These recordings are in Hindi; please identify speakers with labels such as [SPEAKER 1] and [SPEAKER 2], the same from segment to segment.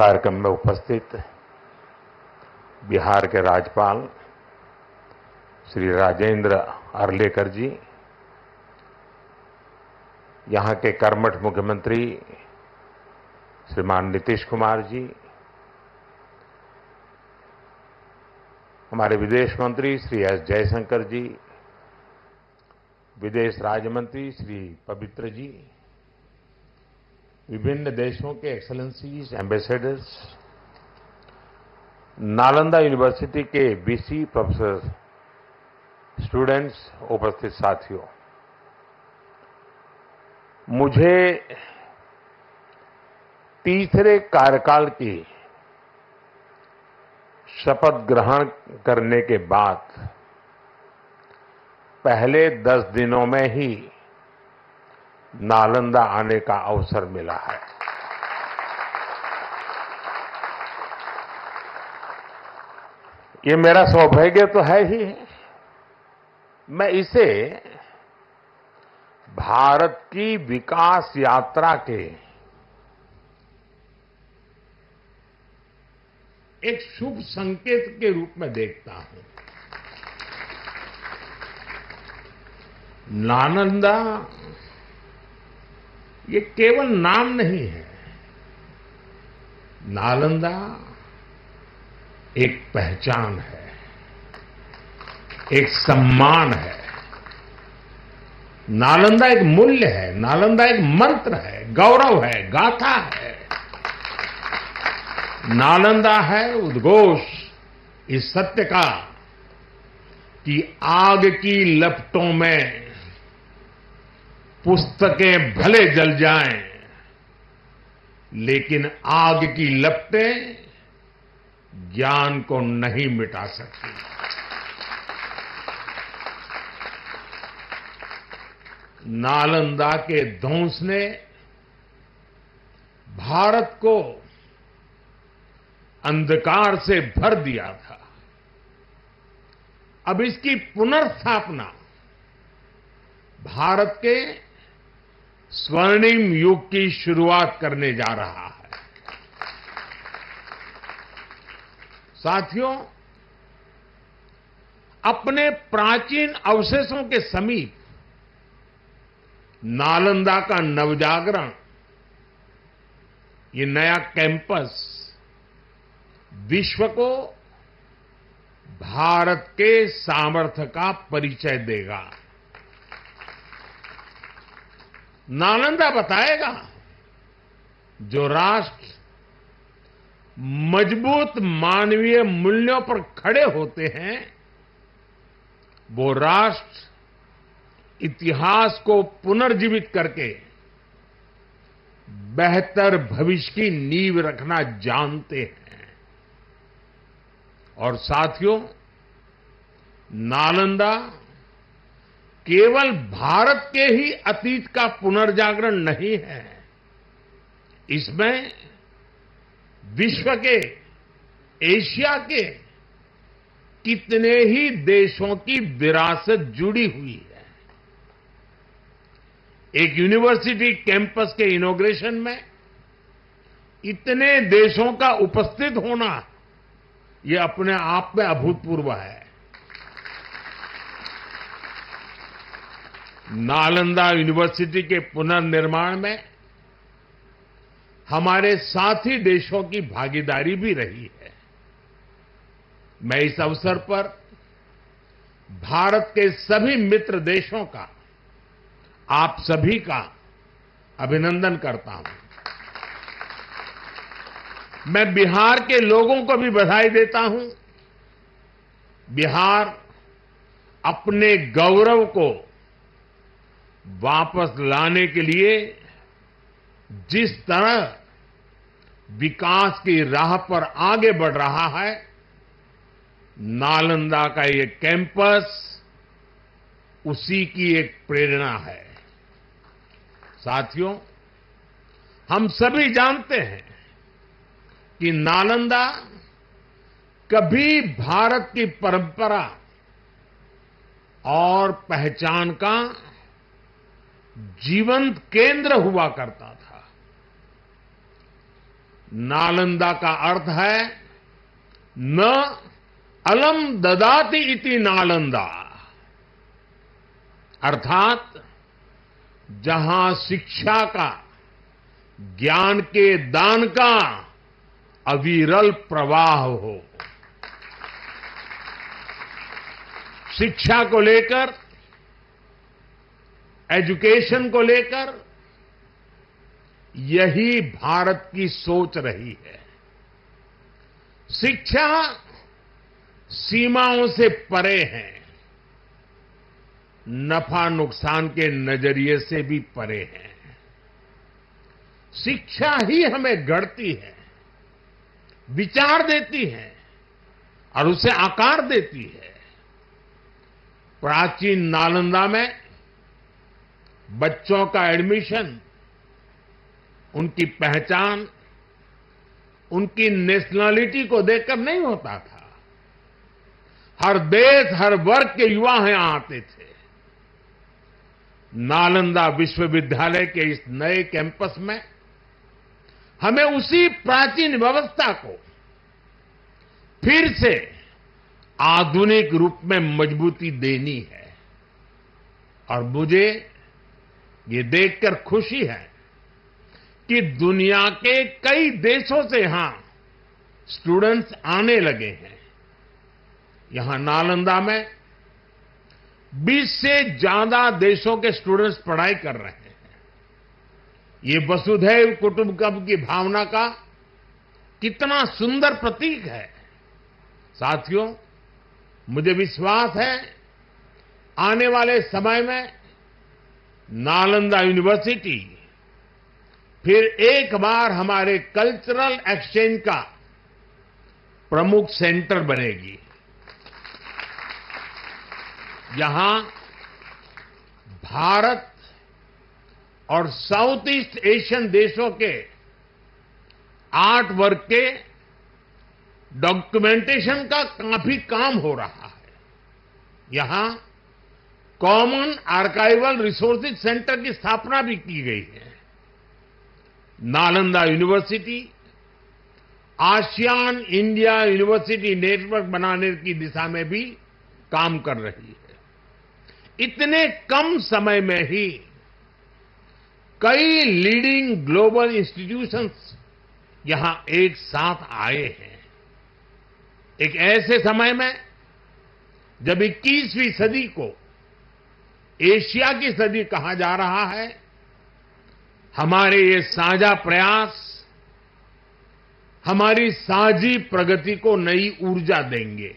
[SPEAKER 1] कार्यक्रम में उपस्थित बिहार के राज्यपाल श्री राजेंद्र अर्लेकर जी, यहां के कर्मठ मुख्यमंत्री श्रीमान नीतीश कुमार जी, हमारे विदेश मंत्री श्री एस जयशंकर जी, विदेश राज्य मंत्री श्री पवित्र जी, विभिन्न देशों के एक्सेलेंसीज, एम्बेसडर्स, नालंदा यूनिवर्सिटी के बीसी प्रोफेसर, स्टूडेंट्स, उपस्थित साथियों, मुझे तीसरे कार्यकाल की शपथ ग्रहण करने के बाद पहले 10 दिनों में ही नालंदा आने का अवसर मिला है। ये मेरा सौभाग्य तो है ही। मैं इसे भारत की विकास यात्रा के एक शुभ संकेत के रूप में देखता हूं। नालंदा ये केवल नाम नहीं है। नालंदा एक पहचान है, एक सम्मान है। नालंदा एक मूल्य है, नालंदा एक मंत्र है, गौरव है, गाथा है। नालंदा है उद्घोष इस सत्य का कि आग की लपटों में पुस्तकें भले जल जाएं, लेकिन आग की लपटें ज्ञान को नहीं मिटा सकती। नालंदा के ध्वंस ने भारत को अंधकार से भर दिया था। अब इसकी पुनर्स्थापना भारत के स्वर्णिम युग की शुरुआत करने जा रहा है। साथियों, अपने प्राचीन अवशेषों के समीप नालंदा का नवजागरण, ये नया कैंपस विश्व को भारत के सामर्थ्य का परिचय देगा। नालंदा बताएगा, जो राष्ट्र मजबूत मानवीय मूल्यों पर खड़े होते हैं, वो राष्ट्र इतिहास को पुनर्जीवित करके बेहतर भविष्य की नींव रखना जानते हैं। और साथियों, नालंदा केवल भारत के ही अतीत का पुनर्जागरण नहीं है, इसमें विश्व के, एशिया के कितने ही देशों की विरासत जुड़ी हुई है। एक यूनिवर्सिटी कैंपस के इनॉग्रेशन में इतने देशों का उपस्थित होना, ये अपने आप में अभूतपूर्व है। नालंदा यूनिवर्सिटी के पुनर्निर्माण में हमारे साथी देशों की भागीदारी भी रही है। मैं इस अवसर पर भारत के सभी मित्र देशों का, आप सभी का अभिनंदन करता हूं। मैं बिहार के लोगों को भी बधाई देता हूं। बिहार अपने गौरव को वापस लाने के लिए जिस तरह विकास की राह पर आगे बढ़ रहा है, नालंदा का ये कैंपस उसी की एक प्रेरणा है। साथियों, हम सभी जानते हैं कि नालंदा कभी भारत की परंपरा और पहचान का जीवंत केंद्र हुआ करता था। नालंदा का अर्थ है न अलम ददाति इति नालंदा, अर्थात जहां शिक्षा का, ज्ञान के दान का अविरल प्रवाह हो। शिक्षा को लेकर, एजुकेशन को लेकर यही भारत की सोच रही है। शिक्षा सीमाओं से परे है, नफा नुकसान के नजरिए से भी परे है। शिक्षा ही हमें गढ़ती है, विचार देती है और उसे आकार देती है। प्राचीन नालंदा में बच्चों का एडमिशन, उनकी पहचान, उनकी नेशनलिटी को देखकर नहीं होता था। हर देश, हर वर्ग के युवा यहां आते थे। नालंदा विश्वविद्यालय के इस नए कैंपस में हमें उसी प्राचीन व्यवस्था को फिर से आधुनिक रूप में मजबूती देनी है। और मुझे ये देखकर खुशी है कि दुनिया के कई देशों से यहां स्टूडेंट्स आने लगे हैं। यहां नालंदा में 20 से ज्यादा देशों के स्टूडेंट्स पढ़ाई कर रहे हैं। ये वसुधैव कुटुंबकम की भावना का कितना सुंदर प्रतीक है। साथियों, मुझे विश्वास है आने वाले समय में नालंदा यूनिवर्सिटी फिर एक बार हमारे कल्चरल एक्सचेंज का प्रमुख सेंटर बनेगी। यहां भारत और साउथ ईस्ट एशियन देशों के आर्ट वर्क के डॉक्यूमेंटेशन का काफी काम हो रहा है। यहां कॉमन आर्काइवल रिसोर्सेज सेंटर की स्थापना भी की गई है। Nalanda university ASEAN India university network बनाने की दिशा में भी काम कर रही है। इतने कम समय में ही कई लीडिंग ग्लोबल इंस्टीट्यूशंस यहां एक साथ आए हैं। एक ऐसे समय में जब 21वीं सदी को एशिया की सदी कहा जा रहा है, हमारे ये साझा प्रयास हमारी साझी प्रगति को नई ऊर्जा देंगे।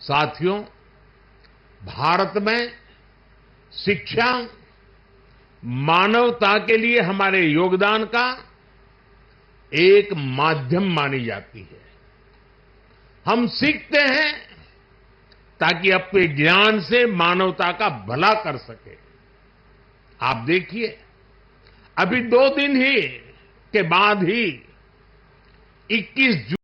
[SPEAKER 1] साथियों, भारत में शिक्षा मानवता के लिए हमारे योगदान का एक माध्यम मानी जाती है। हम सीखते हैं ताकि अपने ज्ञान से मानवता का भला कर सके। आप देखिए, अभी 2 दिन ही के बाद ही 21 जून